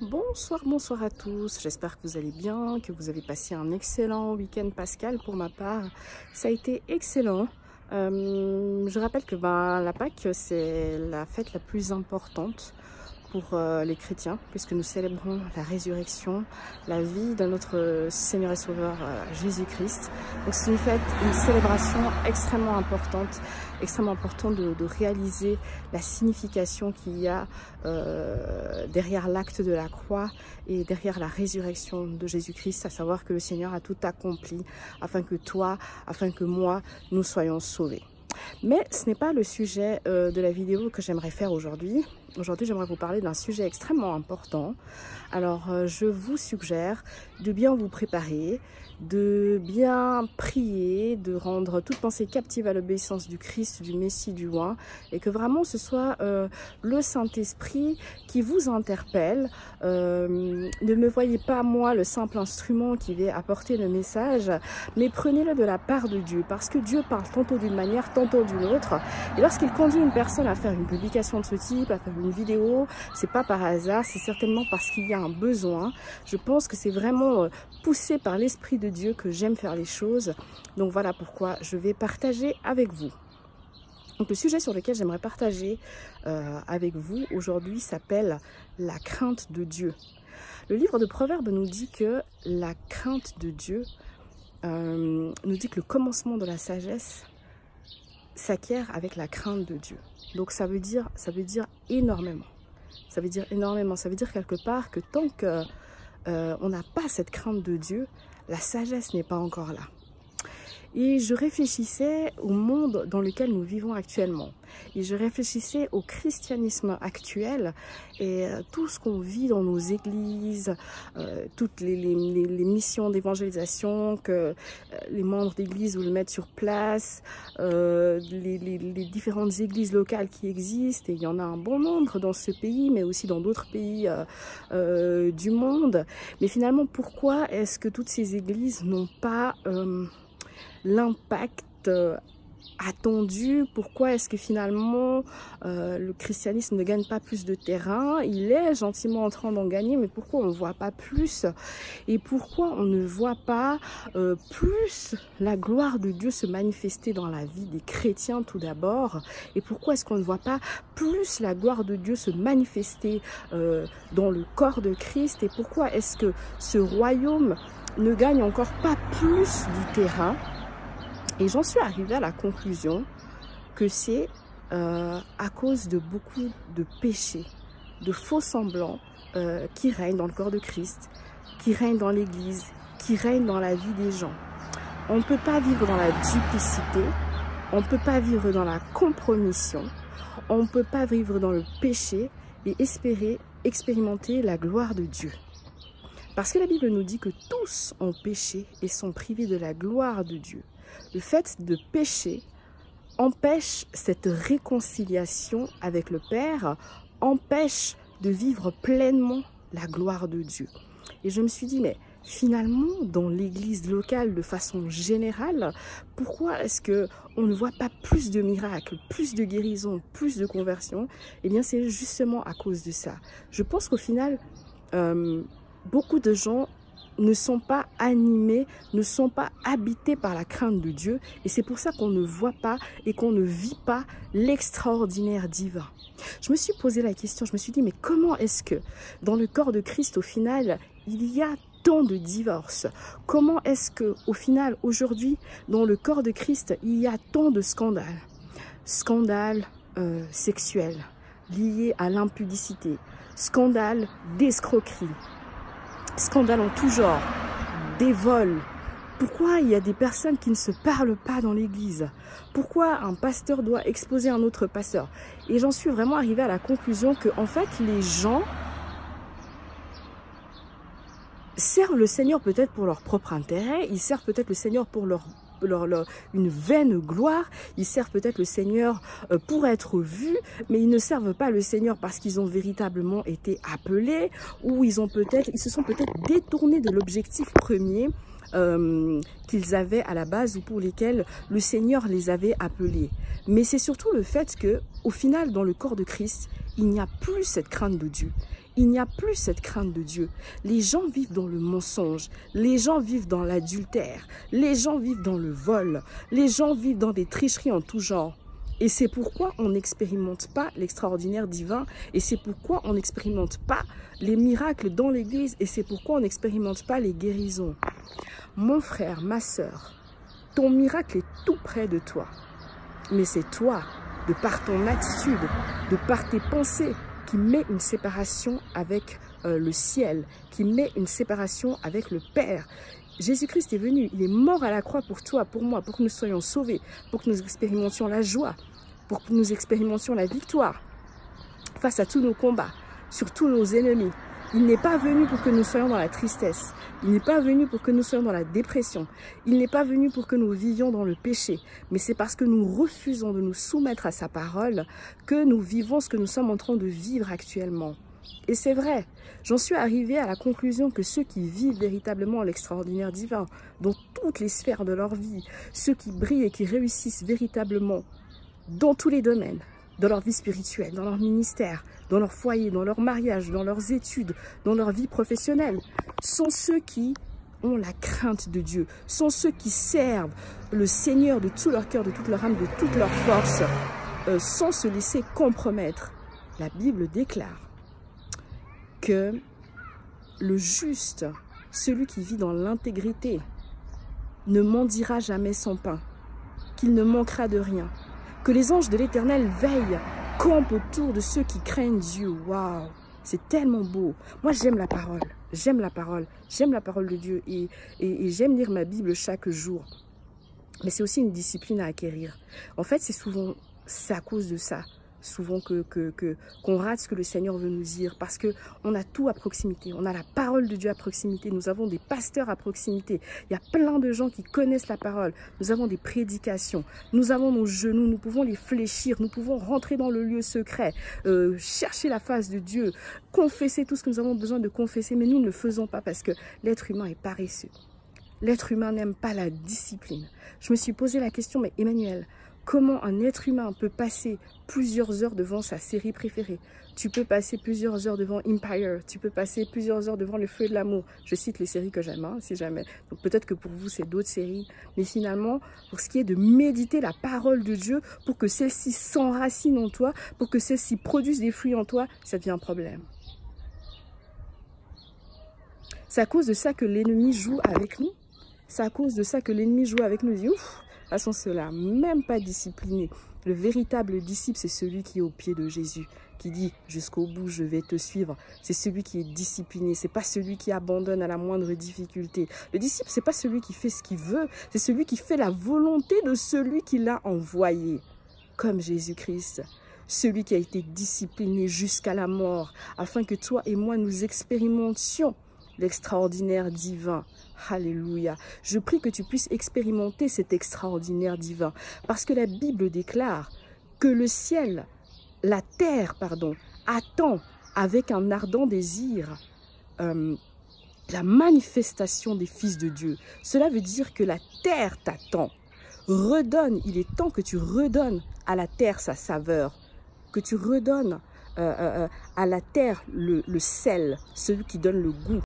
Bonsoir à tous, j'espère que vous allez bien, que vous avez passé un excellent week-end pascal. Pour ma part, ça a été excellent. Je rappelle que la Pâque, c'est la fête la plus importante pour les chrétiens, puisque nous célébrons la résurrection, la vie de notre Seigneur et Sauveur Jésus-Christ. Donc c'est une fête, une célébration extrêmement importante de réaliser la signification qu'il y a derrière l'acte de la croix et derrière la résurrection de Jésus-Christ, à savoir que le Seigneur a tout accompli afin que toi, afin que moi, nous soyons sauvés. Mais ce n'est pas le sujet de la vidéo que j'aimerais faire aujourd'hui. Aujourd'hui, j'aimerais vous parler d'un sujet extrêmement important. Alors, je vous suggère de bien vous préparer, de bien prier, de rendre toute pensée captive à l'obéissance du Christ, du Messie, du Roi, et que vraiment ce soit le Saint-Esprit qui vous interpelle. Ne me voyez pas, moi, le simple instrument qui va apporter le message, mais prenez-le de la part de Dieu, parce que Dieu parle tantôt d'une manière, tantôt d'une autre. Et lorsqu'il conduit une personne à faire une publication de ce type, à faire une vidéo, c'est pas par hasard, c'est certainement parce qu'il y a un besoin. Je pense que c'est vraiment poussé par l'Esprit de Dieu que j'aime faire les choses. Donc voilà pourquoi je vais partager avec vous. Donc le sujet sur lequel j'aimerais partager avec vous aujourd'hui s'appelle la crainte de Dieu. Le livre de Proverbes nous dit que la crainte de Dieu nous dit que le commencement de la sagesse s'acquiert avec la crainte de Dieu. Donc ça veut dire énormément. Ça veut dire énormément. Ça veut dire quelque part que tant que on n'a pas cette crainte de Dieu, la sagesse n'est pas encore là. Et je réfléchissais au monde dans lequel nous vivons actuellement. Et je réfléchissais au christianisme actuel et tout ce qu'on vit dans nos églises, toutes les missions d'évangélisation que les membres d'église veulent mettre sur place, les différentes églises locales qui existent. Et il y en a un bon nombre dans ce pays, mais aussi dans d'autres pays du monde. Mais finalement, pourquoi est-ce que toutes ces églises n'ont pas l'impact attendu? Pourquoi est-ce que finalement le christianisme ne gagne pas plus de terrain? Il est gentiment en train d'en gagner, mais pourquoi on ne voit pas plus? Et pourquoi on ne voit pas plus la gloire de Dieu se manifester dans la vie des chrétiens tout d'abord? Et pourquoi est-ce qu'on ne voit pas plus la gloire de Dieu se manifester dans le corps de Christ? Et pourquoi est-ce que ce royaume ne gagne encore pas plus du terrain? Et j'en suis arrivée à la conclusion que c'est à cause de beaucoup de péchés, de faux semblants qui règnent dans le corps de Christ, qui règnent dans l'Église, qui règnent dans la vie des gens. On ne peut pas vivre dans la duplicité, on ne peut pas vivre dans la compromission, on ne peut pas vivre dans le péché et espérer expérimenter la gloire de Dieu. Parce que la Bible nous dit que tous ont péché et sont privés de la gloire de Dieu. Le fait de pécher empêche cette réconciliation avec le Père, empêche de vivre pleinement la gloire de Dieu. Et je me suis dit, mais finalement, dans l'église locale de façon générale, pourquoi est-ce qu'on ne voit pas plus de miracles, plus de guérisons, plus de conversions? Eh bien, c'est justement à cause de ça. Je pense qu'au final, beaucoup de gens ne sont pas animés, ne sont pas habités par la crainte de Dieu. Et c'est pour ça qu'on ne voit pas et qu'on ne vit pas l'extraordinaire divin. Je me suis posé la question, je me suis dit, mais comment est-ce que dans le corps de Christ, au final, il y a tant de divorces? Comment est-ce que, au final, aujourd'hui, dans le corps de Christ, il y a tant de scandales? Scandales sexuels liés à l'impudicité, scandales d'escroquerie, scandales en tout genre, des vols. Pourquoi il y a des personnes qui ne se parlent pas dans l'église? Pourquoi un pasteur doit exposer un autre pasteur? Et j'en suis vraiment arrivée à la conclusion que, en fait, les gens servent le Seigneur peut-être pour leur propre intérêt, ils servent peut-être le Seigneur pour une vaine gloire, ils servent peut-être le Seigneur pour être vus, mais ils ne servent pas le Seigneur parce qu'ils ont véritablement été appelés, ou ils se sont peut-être détournés de l'objectif premier qu'ils avaient à la base ou pour lesquels le Seigneur les avait appelés. Mais c'est surtout le fait que, au final, dans le corps de Christ, il n'y a plus cette crainte de Dieu. Il n'y a plus cette crainte de Dieu. Les gens vivent dans le mensonge, les gens vivent dans l'adultère, les gens vivent dans le vol, les gens vivent dans des tricheries en tout genre. Et c'est pourquoi on n'expérimente pas l'extraordinaire divin, et c'est pourquoi on n'expérimente pas les miracles dans l'église, et c'est pourquoi on n'expérimente pas les guérisons. Mon frère, ma sœur, ton miracle est tout près de toi. Mais c'est toi, de par ton attitude, de par tes pensées, qui met une séparation avec le ciel, qui met une séparation avec le Père. Jésus-Christ est venu, il est mort à la croix pour toi, pour moi, pour que nous soyons sauvés, pour que nous expérimentions la joie, pour que nous expérimentions la victoire face à tous nos combats, sur tous nos ennemis. Il n'est pas venu pour que nous soyons dans la tristesse. Il n'est pas venu pour que nous soyons dans la dépression. Il n'est pas venu pour que nous vivions dans le péché. Mais c'est parce que nous refusons de nous soumettre à sa parole que nous vivons ce que nous sommes en train de vivre actuellement. Et c'est vrai, j'en suis arrivée à la conclusion que ceux qui vivent véritablement l'extraordinaire divin, dans toutes les sphères de leur vie, ceux qui brillent et qui réussissent véritablement dans tous les domaines, dans leur vie spirituelle, dans leur ministère, dans leur foyer, dans leur mariage, dans leurs études, dans leur vie professionnelle, sont ceux qui ont la crainte de Dieu, sont ceux qui servent le Seigneur de tout leur cœur, de toute leur âme, de toute leur force, sans se laisser compromettre. La Bible déclare que le juste, celui qui vit dans l'intégrité, ne mendiera jamais son pain, qu'il ne manquera de rien, que les anges de l'Éternel veillent, campent autour de ceux qui craignent Dieu. Waouh, c'est tellement beau. Moi, j'aime la parole, j'aime la parole, j'aime la parole de Dieu et j'aime lire ma Bible chaque jour. Mais c'est aussi une discipline à acquérir. En fait, c'est à cause de ça, souvent qu'on rate ce que le Seigneur veut nous dire, parce qu'on a tout à proximité, on a la parole de Dieu à proximité, nous avons des pasteurs à proximité, il y a plein de gens qui connaissent la parole, nous avons des prédications, nous avons nos genoux, nous pouvons les fléchir, nous pouvons rentrer dans le lieu secret, chercher la face de Dieu, confesser tout ce que nous avons besoin de confesser, mais nous ne le faisons pas parce que l'être humain est paresseux. L'être humain n'aime pas la discipline. Je me suis posé la question, mais Emmanuel, comment un être humain peut passer plusieurs heures devant sa série préférée? Tu peux passer plusieurs heures devant Empire, tu peux passer plusieurs heures devant Le Feu de l'amour. Je cite les séries que j'aime, hein, si jamais. Donc peut-être que pour vous, c'est d'autres séries. Mais finalement, pour ce qui est de méditer la parole de Dieu, pour que celle-ci s'enracine en toi, pour que celle-ci produise des fruits en toi, ça devient un problème. C'est à cause de ça que l'ennemi joue avec nous. C'est à cause de ça que l'ennemi joue avec nous. Il dit, ouf, de toute façon, cela, même pas discipliné. Le véritable disciple, c'est celui qui est au pied de Jésus, qui dit, jusqu'au bout, je vais te suivre. C'est celui qui est discipliné, c'est pas celui qui abandonne à la moindre difficulté. Le disciple, c'est pas celui qui fait ce qu'il veut, c'est celui qui fait la volonté de celui qui l'a envoyé, comme Jésus-Christ. Celui qui a été discipliné jusqu'à la mort, afin que toi et moi, nous expérimentions l'extraordinaire divin. Alléluia. Je prie que tu puisses expérimenter cet extraordinaire divin. Parce que la Bible déclare que le ciel, la terre, pardon, attend avec un ardent désir la manifestation des fils de Dieu. Cela veut dire que la terre t'attend. Redonne, il est temps que tu redonnes à la terre sa saveur, que tu redonnes à la terre le sel, celui qui donne le goût.